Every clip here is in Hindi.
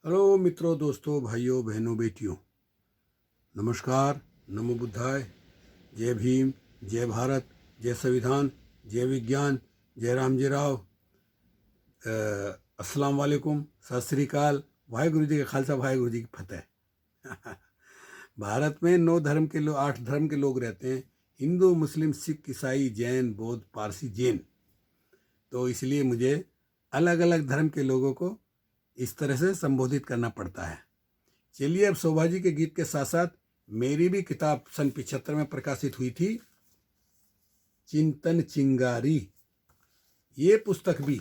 हेलो मित्रों, दोस्तों, भाइयों, बहनों, बेटियों, नमस्कार। नमो बुद्धाय। जय भीम, जय भारत, जय संविधान, जय विज्ञान, जय राम जी राव। अस्सलाम वालेकुम, सत श्री अकाल, वाहेगुरु जी का खालसा, वाहेगुरु जी की फतेह। भारत में 8 धर्म के लोग रहते हैं। हिंदू, मुस्लिम, सिख, ईसाई, जैन, बौद्ध, पारसी, जैन। तो इसलिए मुझे अलग अलग धर्म के लोगों को इस तरह से संबोधित करना पड़ता है। चलिए, अब शोभा जी के गीत के साथ साथ मेरी भी किताब सन 75 में प्रकाशित हुई थी, चिंतन चिंगारी। ये पुस्तक भी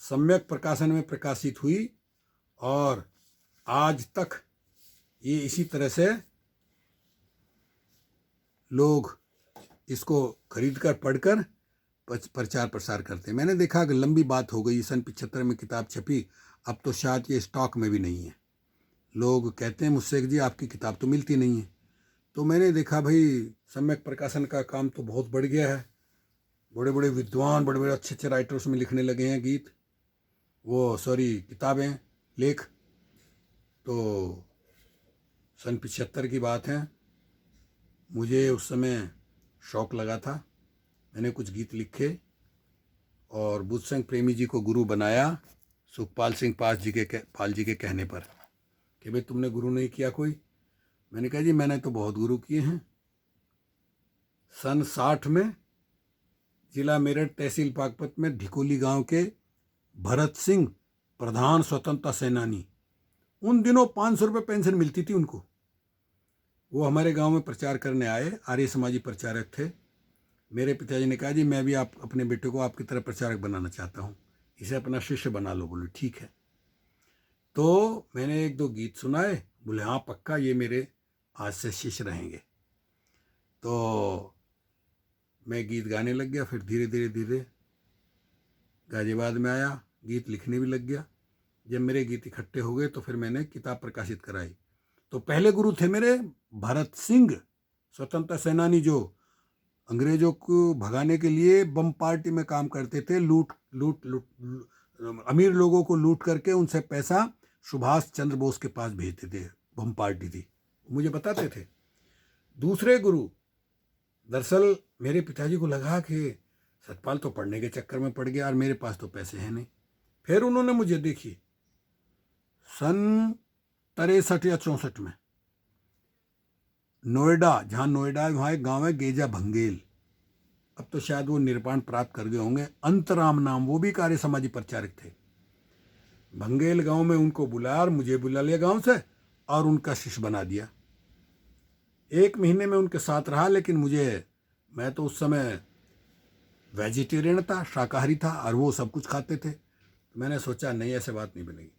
सम्यक प्रकाशन में प्रकाशित हुई और आज तक ये इसी तरह से लोग इसको खरीदकर पढ़कर प्रचार प्रसार करते हैं। मैंने देखा कि लंबी बात हो गई, सन 75 में किताब छपी, अब तो शायद ये स्टॉक में भी नहीं है। लोग कहते हैं मुझसे कि जी आपकी किताब तो मिलती नहीं है। तो मैंने देखा भाई, सम्यक प्रकाशन का काम तो बहुत बढ़ गया है। बड़े बड़े विद्वान, बड़े बड़े अच्छे अच्छे राइटर उसमें लिखने लगे हैं गीत, किताबें, लेख। तो सन 75 की बात है। मुझे उस समय शौक लगा था। मैंने कुछ गीत लिखे और बुद्ध सिंह प्रेमी जी को गुरु बनाया, सुखपाल सिंह पाल जी के कहने पर कि भाई तुमने गुरु नहीं किया कोई। मैंने कहा जी मैंने तो बहुत गुरु किए हैं। सन 60 में जिला मेरठ, तहसील पाकपत में ढिकोली गांव के भरत सिंह, प्रधान स्वतंत्रता सेनानी, उन दिनों 500 रुपये पेंशन मिलती थी उनको। वो हमारे गांव में प्रचार करने आए, आर्य समाजी प्रचारक थे। मेरे पिताजी ने कहा जी मैं भी आप अपने बेटे को आपकी तरह प्रचारक बनाना चाहता हूँ, इसे अपना शिष्य बना लो। बोले ठीक है। तो मैंने एक दो गीत सुनाए, बोले हाँ पक्का, ये मेरे आज से शिष्य रहेंगे। तो मैं गीत गाने लग गया। फिर धीरे धीरे धीरे गाजियाबाद में आया, गीत लिखने भी लग गया। जब मेरे गीत इकट्ठे हो गए तो फिर मैंने किताब प्रकाशित कराई। तो पहले गुरु थे मेरे भरत सिंह, स्वतंत्रता सेनानी, जो अंग्रेजों को भगाने के लिए बम पार्टी में काम करते थे। लूट लूट लूट अमीर लोगों को लूट करके उनसे पैसा सुभाष चंद्र बोस के पास भेजते थे। बम पार्टी थी, मुझे बताते थे। दूसरे गुरु, दरअसल मेरे पिताजी को लगा कि सतपाल तो पढ़ने के चक्कर में पड़ गया और मेरे पास तो पैसे हैं नहीं। फिर उन्होंने मुझे देखी सन 63 या 64 में नोएडा, जहाँ नोएडा वहाँ एक गांव है गेजा भंगेल, अब तो शायद वो निर्वाण प्राप्त कर गए होंगे, अंतराम नाम, वो भी एक आर्य समाजी प्रचारक थे। भंगेल गांव में उनको बुलाया और मुझे बुला लिया गांव से और उनका शिष्य बना दिया। 1 महीने में उनके साथ रहा, लेकिन मैं तो उस समय वेजिटेरियन था, शाकाहारी था, और वो सब कुछ खाते थे। तो मैंने सोचा नहीं, ऐसे बात नहीं बनेगी।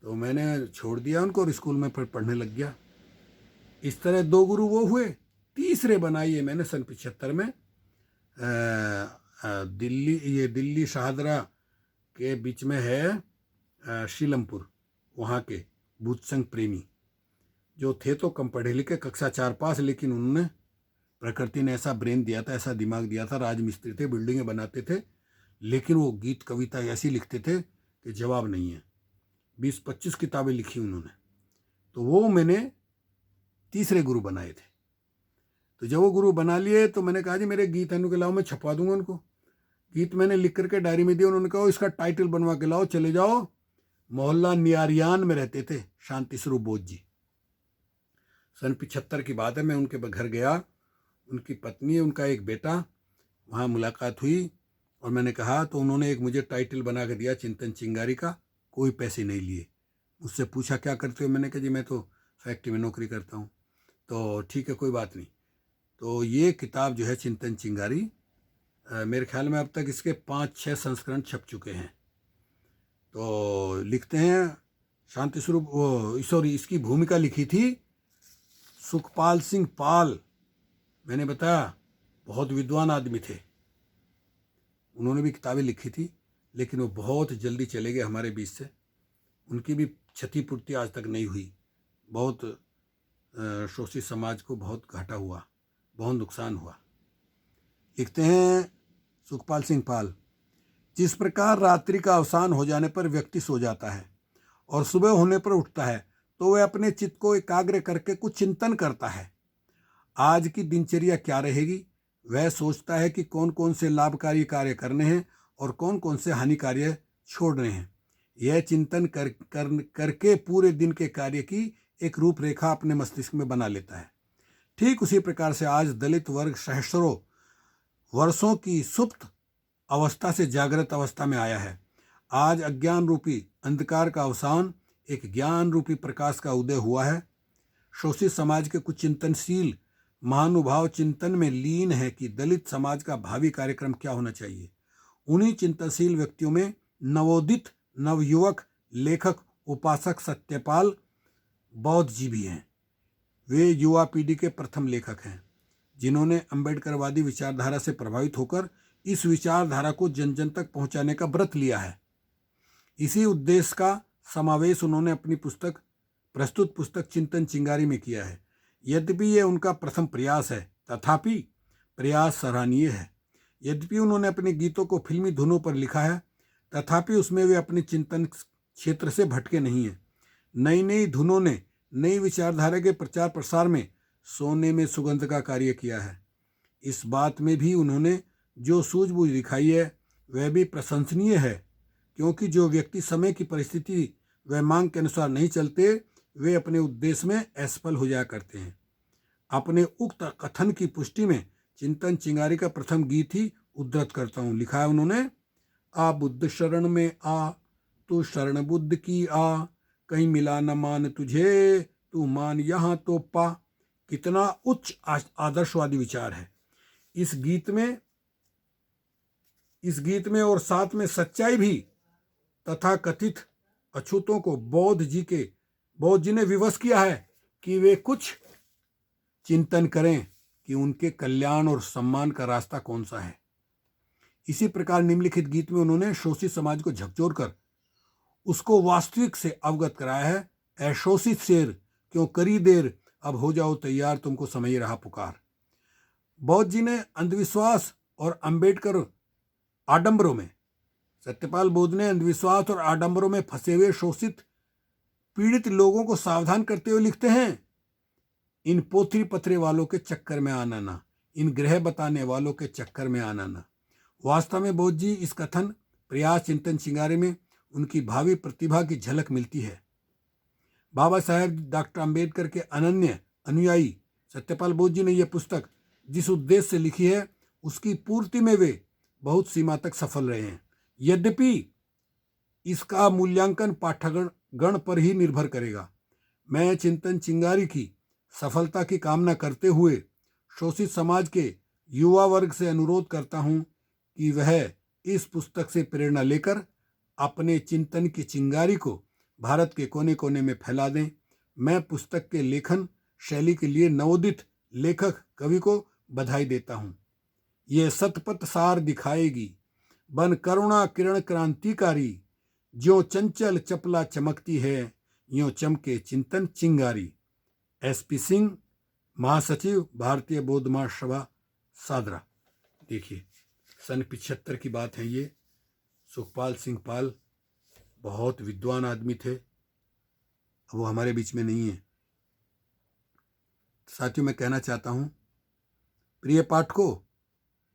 तो मैंने छोड़ दिया उनको और स्कूल में फिर पढ़ने लग गया। इस तरह 2 गुरु वो हुए। तीसरे बनाइए मैंने सन 75 में दिल्ली शाहदरा के बीच में है शीलमपुर, वहाँ के बुद्ध सिंह प्रेमी, जो थे तो कम पढ़े लिखे, कक्षा 4 पास, लेकिन उन्होंने, प्रकृति ने ऐसा ब्रेन दिया था, ऐसा दिमाग दिया था, राजमिस्त्री थे, बिल्डिंगें बनाते थे, लेकिन वो गीत कविता ऐसी लिखते थे कि जवाब नहीं है। 20-25 किताबें लिखी उन्होंने। तो वो मैंने तीसरे गुरु बनाए थे। तो जब वो गुरु बना लिए तो मैंने कहा जी मेरे गीत अनु के लाओ, मैं छपवा दूंगा उनको। गीत मैंने लिख करके डायरी में दिया। उन्होंने कहा इसका टाइटल बनवा के लाओ, चले जाओ। मोहल्ला नियारियान में रहते थे शांति स्वरूप बोध जी। सन 75 की बात है। मैं उनके घर गया, उनकी पत्नी, उनका एक बेटा, वहाँ मुलाकात हुई और मैंने कहा, तो उन्होंने एक मुझे टाइटल बना के दिया, चिंतन चिंगारी का। कोई पैसे नहीं लिए। मुझसे पूछा क्या करते हो, मैंने कहा जी मैं तो फैक्ट्री में नौकरी करता हूँ। तो ठीक है, कोई बात नहीं। तो ये किताब जो है चिंतन चिंगारी, मेरे ख्याल में अब तक इसके 5-6 संस्करण छप चुके हैं। तो लिखते हैं शांति स्वरूप, इसकी भूमिका लिखी थी सुखपाल सिंह पाल। मैंने बताया बहुत विद्वान आदमी थे, उन्होंने भी किताबें लिखी थी, लेकिन वो बहुत जल्दी चले गए हमारे बीच से। उनकी भी क्षतिपूर्ति आज तक नहीं हुई। बहुत शोषित समाज को बहुत घाटा हुआ, बहुत नुकसान हुआ। लिखते हैं सुखपाल सिंह पाल, जिस प्रकार रात्रि का अवसान हो जाने पर व्यक्ति सो जाता है और सुबह होने पर उठता है, तो वह अपने चित्त को एकाग्र करके कुछ चिंतन करता है। आज की दिनचर्या क्या रहेगी, वह सोचता है कि कौन कौन से लाभकारी कार्य करने हैं और कौन कौन से हानिकारी छोड़ने हैं। यह चिंतन करके पूरे दिन के कार्य की एक रूपरेखा अपने मस्तिष्क में बना लेता है। ठीक उसी प्रकार से आज दलित वर्ग सहस्रों वर्षों की सुप्त अवस्था से जागृत अवस्था में आया है। आज अज्ञान रूपी अंधकार का अवसान, एक ज्ञान रूपी प्रकाश का उदय हुआ है। शोषित समाज के कुछ चिंतनशील महानुभाव चिंतन में लीन है कि दलित समाज का भावी कार्यक्रम क्या होना चाहिए। उन्हीं चिंतनशील व्यक्तियों में नवोदित नवयुवक लेखक उपासक सत्यपाल बौद्ध जी भी हैं। वे युवा पीढ़ी के प्रथम लेखक हैं जिन्होंने अंबेडकरवादी विचारधारा से प्रभावित होकर इस विचारधारा को जन जन तक पहुंचाने का व्रत लिया है। इसी उद्देश्य का समावेश उन्होंने अपनी प्रस्तुत पुस्तक चिंतन चिंगारी में किया है। यद्यपि ये उनका प्रथम प्रयास है, तथापि प्रयास सराहनीय है। यद्यपि उन्होंने अपने गीतों को फिल्मी धुनों पर लिखा है, तथापि उसमें वे अपने चिंतन क्षेत्र से भटके नहीं हैं। नई नई धुनों ने नई विचारधारा के प्रचार प्रसार में सोने में सुगंध का कार्य किया है। इस बात में भी उन्होंने जो सूझबूझ दिखाई है वह भी प्रशंसनीय है, क्योंकि जो व्यक्ति समय की परिस्थिति व मांग के अनुसार नहीं चलते, वे अपने उद्देश्य में असफल हो जाया करते हैं। अपने उक्त कथन की पुष्टि में चिंतन चिंगारी का प्रथम गीत ही उद्धृत करता हूँ। लिखा है उन्होंने, आ बुद्ध शरण में आ, तू शरण बुद्ध की आ, कहीं मिला न मान तुझे, तू मान यहाँ तो पा। कितना उच्च आदर्शवादी विचार है इस गीत में और साथ में सच्चाई भी। तथा कथित अछूतों को बौद्ध जी ने विवश किया है कि वे कुछ चिंतन करें कि उनके कल्याण और सम्मान का रास्ता कौन सा है। इसी प्रकार निम्नलिखित गीत में उन्होंने शोषित समाज को झकझोर कर उसको वास्तविक से अवगत कराया है। ऐ शोषित शेर क्यों करी देर, अब हो जाओ तैयार, तुमको समय रहा पुकार। बौद्ध जी ने अंधविश्वास और अंबेडकर आडंबरों में, सत्यपाल बौद्ध ने अंधविश्वास और आडंबरों में फंसे हुए शोषित पीड़ित लोगों को सावधान करते हुए लिखते हैं, इन पोथी पत्रे वालों के चक्कर में आना ना, इन ग्रह बताने वालों के चक्कर में आना ना। वास्तव में बौद्ध जी इस कथन प्रयास चिंतन चिंगारी में उनकी भावी प्रतिभा की झलक मिलती है। बाबा साहेब डॉक्टर अंबेडकर के अनन्य अनुयायी सत्यपाल बौद्ध जी ने यह पुस्तक जिस उद्देश्य से लिखी है उसकी पूर्ति में वे बहुत सीमा तक सफल रहे हैं। यद्यपि इसका मूल्यांकन पाठकगण पर ही निर्भर करेगा। मैं चिंतन चिंगारी की सफलता की कामना करते हुए शोषित समाज के युवा वर्ग से अनुरोध करता हूं कि वह इस पुस्तक से प्रेरणा लेकर अपने चिंतन की चिंगारी को भारत के कोने कोने में फैला दें। मैं पुस्तक के लेखन शैली के लिए नवोदित लेखक कवि को बधाई देता हूं। ये सतपथ सार दिखाएगी, बन करुणा किरण क्रांतिकारी, ज्यों चंचल चपला चमकती है, यों चमके चिंतन चिंगारी। SP सिंह, महासचिव भारतीय बौद्ध महासभा सादरा। देखिए सन 75 की बात है ये। सुखपाल सिंह पाल बहुत विद्वान आदमी थे, वो हमारे बीच में नहीं है। साथियों, मैं कहना चाहता हूँ प्रिय पाठकों,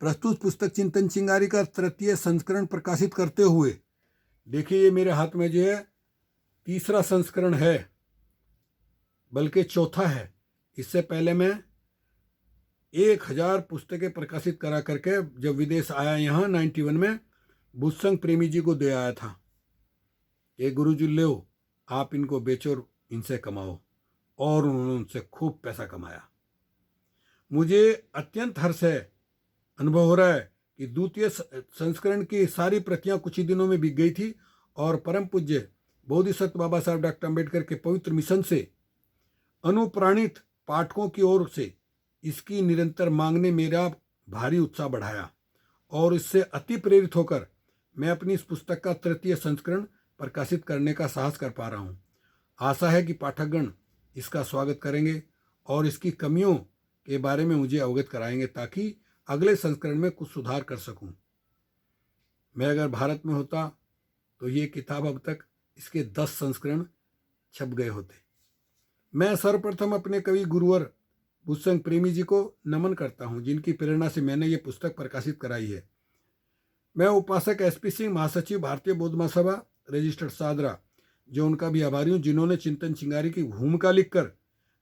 प्रस्तुत पुस्तक चिंतन चिंगारी का तृतीय संस्करण प्रकाशित करते हुए, देखिए ये मेरे हाथ में जो है तीसरा संस्करण है, बल्कि चौथा है। इससे पहले मैं 1000 पुस्तकें प्रकाशित करा करके जब विदेश आया यहाँ 91 में, बुद्धसंघ प्रेमी जी को दे आया था। ये गुरुजी लो, आप इनको बेचो और इनसे कमाओ, और उन्होंने उनसे खूब पैसा कमाया। मुझे अत्यंत हर्ष है, अनुभव हो रहा है कि द्वितीय संस्करण की सारी प्रतियां कुछ ही दिनों में बिक गई थी, और परम पूज्य बोधिसत्व बाबा साहब डॉक्टर अंबेडकर के पवित्र मिशन से अनुप्राणित पाठकों की ओर से इसकी निरंतर मांग ने मेरा भारी उत्साह बढ़ाया, और इससे अति प्रेरित होकर मैं अपनी इस पुस्तक का तृतीय संस्करण प्रकाशित करने का साहस कर पा रहा हूँ। आशा है कि पाठकगण इसका स्वागत करेंगे और इसकी कमियों के बारे में मुझे अवगत कराएंगे, ताकि अगले संस्करण में कुछ सुधार कर सकूं। मैं अगर भारत में होता तो ये किताब अब तक इसके 10 संस्करण छप गए होते। मैं सर्वप्रथम अपने कवि गुरुवर बुद्धसंघ प्रेमी जी को नमन करता हूँ, जिनकी प्रेरणा से मैंने ये पुस्तक प्रकाशित कराई है। मैं उपासक एसपी सिंह, महासचिव भारतीय बौद्ध महासभा रजिस्टर्ड सादरा, जो उनका भी आभारी हूँ, जिन्होंने चिंतन चिंगारी की भूमिका लिखकर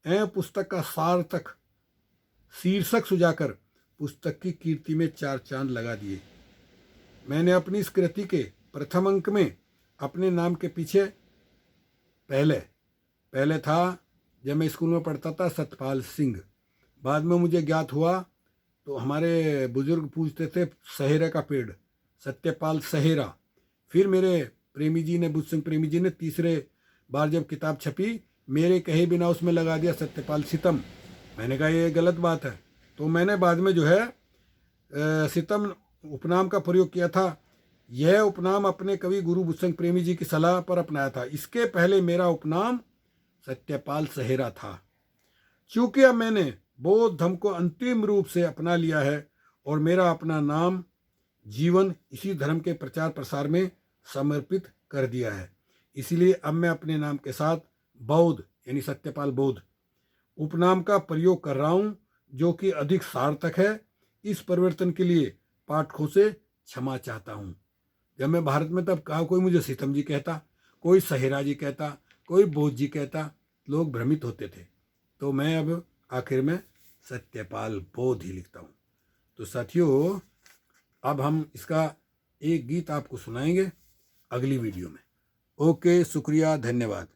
पुस्तक का सार्थक शीर्षक सुझाकर पुस्तक की कीर्ति में 4 चांद लगा दिए। मैंने अपनी इस कृति के प्रथम अंक में अपने नाम के पीछे पहले था, जब मैं स्कूल में पढ़ता था, सतपाल सिंह। बाद में मुझे ज्ञात हुआ तो हमारे बुजुर्ग पूछते थे सहेरा का पेड़, सत्यपाल सहेरा। फिर मेरे प्रेमी जी ने, बुद्धसिंह प्रेमी जी ने तीसरे बार जब किताब छपी, मेरे कहे बिना उसमें लगा दिया सत्यपाल सितम। मैंने कहा ये गलत बात है, तो मैंने बाद में जो है सितम उपनाम का प्रयोग किया था। यह उपनाम अपने कवि गुरु बुद्धसिंह प्रेमी जी की सलाह पर अपनाया था। इसके पहले मेरा उपनाम सत्यपाल सहेरा था। चूंकि अब मैंने बौद्ध धर्म को अंतिम रूप से अपना लिया है और मेरा अपना नाम जीवन इसी धर्म के प्रचार प्रसार में समर्पित कर दिया है, इसलिए अब मैं अपने नाम के साथ बौद्ध यानी सत्यपाल बौद्ध उपनाम का प्रयोग कर रहा हूँ, जो कि अधिक सार्थक है। इस परिवर्तन के लिए पाठकों से क्षमा चाहता हूँ। जब मैं भारत में तब कहा कोई मुझे सीतम जी कहता, कोई सहेरा जी कहता, कोई बौद्ध जी कहता, लोग भ्रमित होते थे। तो मैं अब आखिर में सत्यपाल बौद्ध ही लिखता हूँ। तो साथियों, अब हम इसका एक गीत आपको सुनाएंगे अगली वीडियो में। ओके, शुक्रिया, धन्यवाद।